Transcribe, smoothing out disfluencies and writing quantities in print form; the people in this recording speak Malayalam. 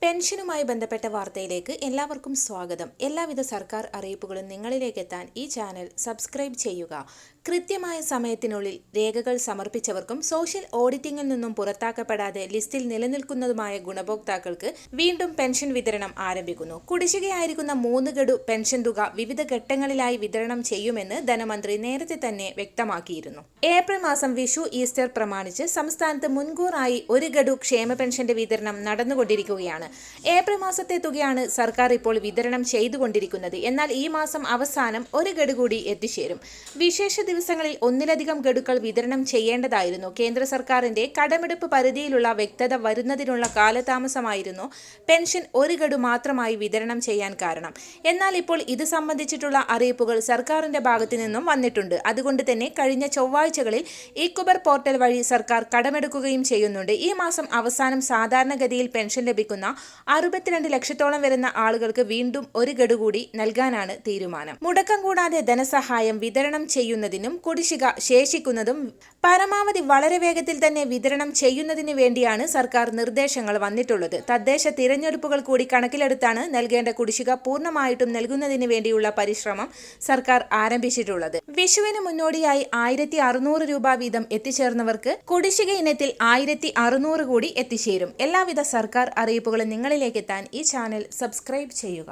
പെൻഷനുമായി ബന്ധപ്പെട്ട വാർത്തയിലേക്ക് എല്ലാവർക്കും സ്വാഗതം. എല്ലാവിധ സർക്കാർ അറിയിപ്പുകളും നിങ്ങളിലേക്ക് എത്താൻ ഈ ചാനൽ സബ്സ്ക്രൈബ് ചെയ്യുക. കൃത്യമായ സമയത്തിനുള്ളിൽ രേഖകൾ സമർപ്പിച്ചവർക്കും സോഷ്യൽ ഓഡിറ്റിംഗിൽ നിന്നും പുറത്താക്കപ്പെടാതെ ലിസ്റ്റിൽ നിലനിൽക്കുന്നതുമായ ഗുണഭോക്താക്കൾക്ക് വീണ്ടും പെൻഷൻ വിതരണം ആരംഭിക്കുന്നു. കുടിശ്ശികയായിരിക്കുന്ന 3 ഗഡു പെൻഷൻ തുക വിവിധ ഘട്ടങ്ങളിലായി വിതരണം ചെയ്യുമെന്ന് ധനമന്ത്രി നേരത്തെ തന്നെ വ്യക്തമാക്കിയിരുന്നു. ഏപ്രിൽ മാസം വിഷു, ഈസ്റ്റർ പ്രമാണിച്ച് സംസ്ഥാനത്ത് മുൻകൂറായി 1 ഗഡു ക്ഷേമ പെൻഷന്റെ വിതരണം നടന്നുകൊണ്ടിരിക്കുകയാണ്. ഏപ്രിൽ മാസത്തെ തുകയാണ് സർക്കാർ ഇപ്പോൾ വിതരണം ചെയ്തുകൊണ്ടിരിക്കുന്നത്. എന്നാൽ ഈ മാസം അവസാനം 1 ഗഡു കൂടി എത്തിച്ചേരും. വിശേഷ ദിവസങ്ങളിൽ ഒന്നിലധികം ഗഡുക്കൾ വിതരണം ചെയ്യേണ്ടതായിരുന്നു. കേന്ദ്ര സർക്കാരിന്റെ കടമെടുപ്പ് പരിധിയിലുള്ള വ്യക്തത വരുന്നതിനുള്ള കാലതാമസമായിരുന്നു പെൻഷൻ 1 ഗഡു മാത്രമായി വിതരണം ചെയ്യാൻ കാരണം. എന്നാൽ ഇപ്പോൾ ഇത് സംബന്ധിച്ചിട്ടുള്ള അറിയിപ്പുകൾ സർക്കാരിന്റെ ഭാഗത്തു നിന്നും വന്നിട്ടുണ്ട്. അതുകൊണ്ട് തന്നെ കഴിഞ്ഞ ചൊവ്വാഴ്ചകളിൽ ഇക്കുബർ പോർട്ടൽ വഴി സർക്കാർ കടമെടുക്കുകയും ചെയ്യുന്നുണ്ട്. ഈ മാസം അവസാനം സാധാരണഗതിയിൽ പെൻഷൻ ലഭിക്കുന്ന 62 ലക്ഷത്തോളം വരുന്ന ആളുകൾക്ക് വീണ്ടും 1 ഗഡു കൂടി നൽകാനാണ് തീരുമാനം. മുടക്കം കൂടാതെ ധനസഹായം വിതരണം ചെയ്യുന്നതിനും കുടിശ്ശിക ശേഷിക്കുന്നതും പരമാവധി വളരെ വേഗത്തിൽ തന്നെ വിതരണം ചെയ്യുന്നതിന് വേണ്ടിയാണ് സർക്കാർ നിർദ്ദേശങ്ങൾ വന്നിട്ടുള്ളത്. തദ്ദേശ തിരഞ്ഞെടുപ്പുകൾ കൂടി കണക്കിലെടുത്താണ് നൽകേണ്ട കുടിശ്ശിക പൂർണ്ണമായിട്ടും നൽകുന്നതിന് വേണ്ടിയുള്ള പരിശ്രമം സർക്കാർ ആരംഭിച്ചിട്ടുള്ളത്. വിഷുവിന് മുന്നോടിയായി 1600 രൂപ വീതം എത്തിച്ചേർന്നവർക്ക് കുടിശ്ശിക ഇനത്തിൽ 1600 കൂടി എത്തിച്ചേരും. എല്ലാവിധ സർക്കാർ അറിയിപ്പുകളും നിങ്ങളിലേക്ക് എത്താൻ ഈ ചാനൽ സബ്സ്ക്രൈബ് ചെയ്യുക.